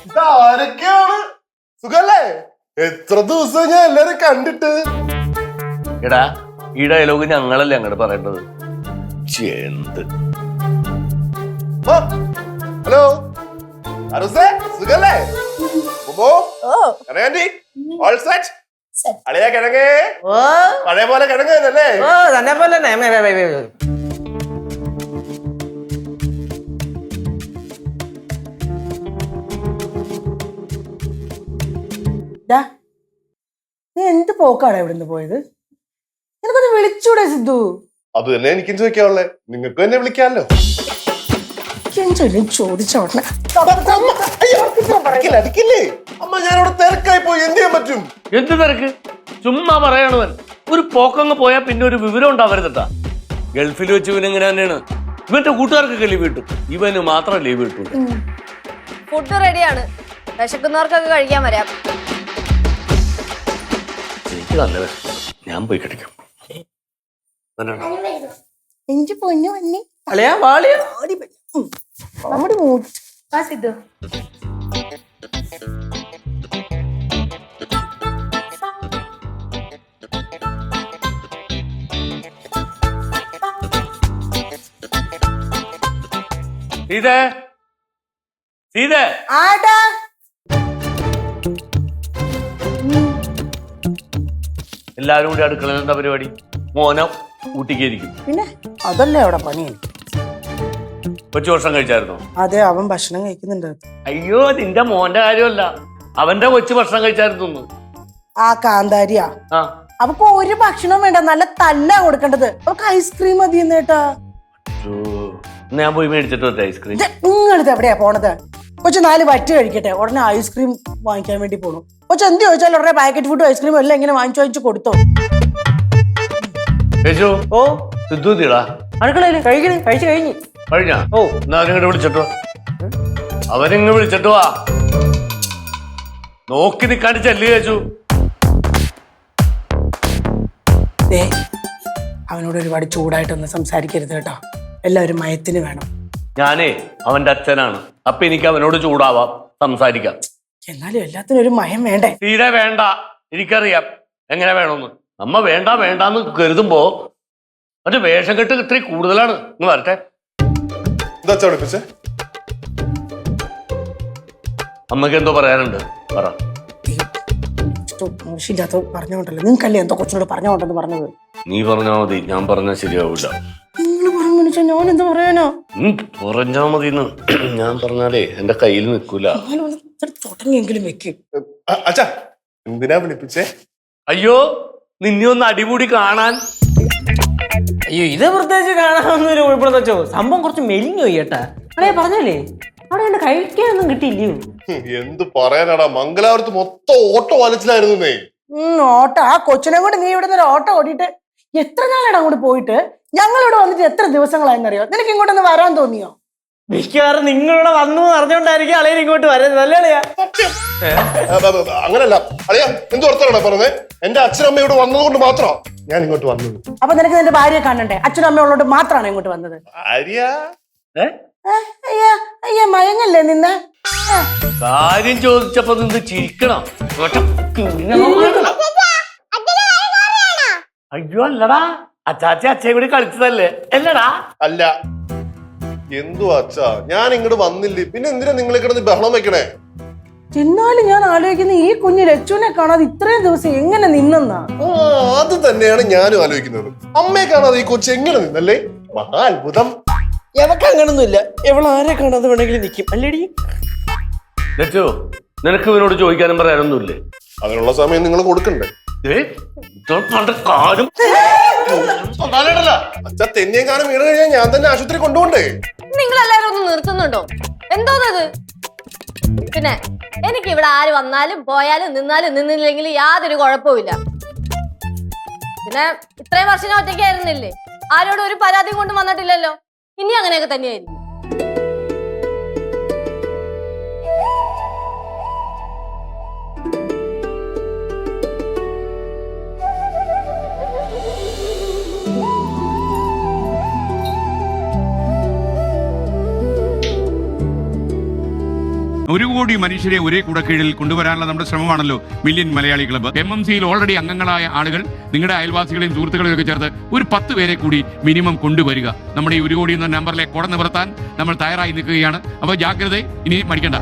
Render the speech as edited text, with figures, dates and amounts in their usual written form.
ഇതാരൊക്കെയാണ്? സുഖല്ലേ? എത്ര ദിവസം ഞാൻ എല്ലാരും കണ്ടിട്ട്. എടാ ഈ ഡയലോഗ് ഞങ്ങളല്ലേ അങ്ങോട്ട് പറയേണ്ടത്. എന്ത്? ഹലോ സുഖല്ലേ? All set? അളിയാ കിഴങ്ങേ പഴയ പോലെ കിഴങ്ങല്ലേ? തന്നെ പോലെ നീ എന്ത് പോക്കാണ് ഇവിടുന്ന് പോയത്? നിനക്കൊന്ന് വിളിച്ചൂടെ സിദ്ധു? അത് തന്നെ എനിക്കും ചോദിക്കാവുള്ളേ. നിങ്ങൾക്ക് തന്നെ വിളിക്കാമല്ലോ. ചോദിച്ചോട്ടെ അമ്മ ഞാനവിടെ തിരക്കായി പോയി. എന്ത് ചെയ്യാൻ പറ്റും? എന്ത് തിരക്ക്? ചുമ്മാ പറയണവൻ. ഒരു പോക്കങ്ങ് പോയാൽ പിന്നെ ഒരു വിവരം ഉണ്ടാവരുതട്ടാ. ഗൾഫിൽ വെച്ച് ഇവനെങ്ങനെ തന്നെയാണ്. ഇവന്റെ കൂട്ടുകാർക്കൊക്കെ ലീവ് കിട്ടും, ഇവന് മാത്രം ലീവ് കിട്ടും. ഫുഡ് റെഡിയാണ്, വിശക്കുന്നവർക്കൊക്കെ കഴിക്കാൻ വരാം. എനിക്ക് നല്ല വിശപ്പ്, ഞാൻ പോയി കഴിക്കാം. പൊന്നു വന്നി അളയാ വാളിയാ നമ്മുടെ സിദ്ധു സീതേ, സീതേ. ആടാ എല്ലാരും കൂടി അടുക്കളയിൽ എന്താ പരിപാടി? മോനെ ഊട്ടിക്കായിരിക്കും. പിന്നെ അതല്ലേ അവിടെ പണി. കൊച്ചു ഭക്ഷണം കഴിച്ചായിരുന്നോ? അതെ, അവൻ ഭക്ഷണം കഴിക്കുന്നുണ്ട്. അയ്യോ നിന്റെ മോന്റെ കാര്യമല്ല, അവന്റെ കൊച്ചു ഭക്ഷണം കഴിച്ചായിരുന്നു. ആ കാന്താരിയാ, അവക്ക് ഒരു ഭക്ഷണവും വേണ്ട, നല്ല തല്ലാ കൊടുക്കേണ്ടത്. അവക്ക് ഐസ്ക്രീം മതി കേട്ടാ. ഞാൻ പോയി മേടിച്ചിട്ട് വരട്ടെ ഐസ്ക്രീം. നിങ്ങളിത് എവിടെയാ പോണത്? കൊച്ചു 4 വറ്റ് കഴിക്കട്ടെ, ഉടനെ ഐസ്ക്രീം വാങ്ങിക്കാൻ വേണ്ടി പോണു. കൊച്ചു എന്ത് ചോദിച്ചാലും ഉടനെ പാക്കറ്റ് ഫുഡും ഐസ്ക്രീമും എല്ലാം ഇങ്ങനെ വാങ്ങിച്ചു കൊടുത്തോ. ഓ സിദ്ധു തീടാ അടുക്കളയില് കഴിച്ചു കഴിഞ്ഞു. കഴിഞ്ഞാ? ഓ എന്നാ അവനിങ്ങോട്ട് വിളിച്ചിട്ടോ. അവനിങ്ങ് വിളിച്ചിട്ട് വാ. നോക്കി നിക്കാണ്ട് ചെല്ലു ചേച്ചു. അവനോട് ഒരുപാട് ചൂടായിട്ടൊന്നും സംസാരിക്കരുത് കേട്ടോ. എല്ലാവരും മയത്തിന് വേണം. ഞാനേ അവന്റെ അച്ഛനാണ്, അപ്പൊ എനിക്ക് അവനോട് ചൂടാവാം, സംസാരിക്കാം. എന്നാലും എല്ലാത്തിനും ഒരു മയം വേണ്ടേ? തീരെ വേണ്ട, എനിക്കറിയാം എങ്ങനെ വേണമെന്ന്. നമ്മ വേണ്ട വേണ്ടാന്ന് കരുതുമ്പോ മറ്റേ വേഷം കെട്ട് ഇത്തിരി കൂടുതലാണ്. ഇന്ന് വരട്ടെ. അമ്മക്ക് എന്തോ പറയാനുണ്ട്, പറ. പറഞ്ഞോണ്ടല്ലോ, നിങ്ങൾക്കല്ലേ എന്തോ കൊച്ചിനോട് പറഞ്ഞോണ്ടെന്ന് പറഞ്ഞത്. നീ പറഞ്ഞാ മതി, ഞാൻ പറഞ്ഞാൽ ശരിയാവില്ല. നിങ്ങൾ പറഞ്ഞു ഞാൻ എന്താ പറയാനോ? പറഞ്ഞാ മതിന്ന്. ഞാൻ പറഞ്ഞാലേ എന്റെ കയ്യിൽ നിൽക്കൂല. തുടങ്ങിയെങ്കിലും വെക്കും. എന്തിനാ വിളിപ്പിച്ചേ? അയ്യോ നിന്നെ ഒന്ന് അടിപൊളി കാണാൻ. അയ്യോ ഇത് പ്രത്യേകിച്ച് കാണാമെന്നൊരു കുഴപ്പമെന്ന് വെച്ചോ. സംഭവം കുറച്ച് മെലിഞ്ഞു പോയി കേട്ടാ. അടേ പറഞ്ഞല്ലേ അവിടെ കണ്ട് കഴിക്കാനൊന്നും കിട്ടിയില്ലയോ? എന്ത് പറയാനാടാ, മംഗലാപുരത്ത് മൊത്തം ഓട്ടോ വലിച്ചിലായിരുന്നേ. ഓട്ടോ ആ കൊച്ചിനെ കൊണ്ട് നീ ഇവിടെ നിന്ന് ഓട്ടോ ഓടിയിട്ട് എത്ര നാളാണ് അങ്ങോട്ട് പോയിട്ട്? ഞങ്ങൾ ഇവിടെ വന്നിട്ട് എത്ര ദിവസങ്ങളായെന്നറിയോ? നിനക്ക് ഇങ്ങോട്ടൊന്ന് വരാൻ തോന്നിയോ? മിക്കവാറും നിങ്ങളിവിടെ വന്നു അറിഞ്ഞോണ്ടായിരിക്കും അളയൻ ഇങ്ങോട്ട് വരുന്നത്, അല്ലേ അളിയാ? അങ്ങനല്ല അളിയാ, എന്ത് ഓർത്താണോ പറഞ്ഞത്? എന്റെ അച്ഛനമ്മ ഇവിടെ വന്നതുകൊണ്ട് മാത്രം ഞാൻ ഇങ്ങോട്ട് വന്നത്. അപ്പൊ നിനക്ക് നിന്റെ ഭാര്യയെ കാണണ്ടേ? അച്ഛനും അമ്മയോട് മാത്രമാണ് ഇങ്ങോട്ട് വന്നത്. അയ്യ മയങ്ങല്ലേ നിന്നെ? കാര്യം ചോദിച്ചപ്പോ നിന്ന് ചിരിക്കണം. അയ്യോ അല്ലടാ, അച്ചാച്ചി അച്ഛയെ കൂടി കളിച്ചതല്ലേ അല്ലടാ? അല്ല. എന്തു അച്ഛാ, ഞാൻ ഇങ്ങോട്ട് വന്നില്ലേ, പിന്നെ എന്തിനാ നിങ്ങൾ കിടന്ന് ബഹളം വെക്കണേ? എന്നാലും ഞാൻ ആലോചിക്കുന്ന ഈ കുഞ്ഞ് ലച്ചുവിനെ കാണാതെ ഇത്രയും ദിവസം എങ്ങനെ നിന്നെന്നാ. അത് തന്നെയാണ് ഞാനും ആലോചിക്കുന്നത്. അമ്മയെ കാണാതെ ഈ കൊച്ചു എങ്ങനെ നിന്നല്ലേ? മഹാ അത്ഭുതം. എവക്ക് അങ്ങനൊന്നുമില്ല, എവൾ ആരെ കാണാതെ വേണമെങ്കിലും നിൽക്കും, അല്ലേടി? ലച്ചു, നിനക്ക് ഇവനോട് ചോദിക്കാനും പറയാനൊന്നുമില്ലേ? അതിനുള്ള സമയം നിങ്ങൾ കൊടുക്കണ്ടേ? അച്ഛാ തെന്നിയെങ്ങാനും വീണ് കഴിഞ്ഞാൽ ഞാൻ തന്നെ ആശുപത്രി കൊണ്ടുപോണ്ടേ? നിങ്ങൾ എല്ലാരും ഒന്ന് നിർത്തുന്നുണ്ടോ? എന്തോന്നത്? പിന്നെ എനിക്ക് ഇവിടെ ആര് വന്നാലും പോയാലും നിന്നാലും നിന്നില്ലെങ്കിൽ യാതൊരു കുഴപ്പമില്ല. പിന്നെ ഇത്രയും വർഷം ഞാൻ ഒറ്റയ്ക്കായിരുന്നില്ലേ, ആരോടും ഒരു പരാതി കൊണ്ട് വന്നിട്ടില്ലല്ലോ. ഇനി അങ്ങനെയൊക്കെ തന്നെയായിരിക്കും. 1 കോടി മനുഷ്യരെ ഒരേ കുടക്കീഴിൽ കൊണ്ടുവരാനുള്ള നമ്മുടെ ശ്രമമാണല്ലോ മില്യൺ മലയാളി ക്ലബ്ബ്. MMCയിൽ ഓൾറെഡി അംഗങ്ങളായ ആളുകൾ നിങ്ങളുടെ അയൽവാസികളെയും സുഹൃത്തുക്കളെയും ഒക്കെ ചേർത്ത് ഒരു 10 പേരെ കൂടി മിനിമം കൊണ്ടുവരിക. നമ്മുടെ ഈ 1 കോടി എന്ന നമ്പറിലെ കുട നിവർത്താൻ നമ്മൾ തയ്യാറായി നിൽക്കുകയാണ്. അപ്പോൾ ജാഗ്രത, ഇനി മടിക്കണ്ട.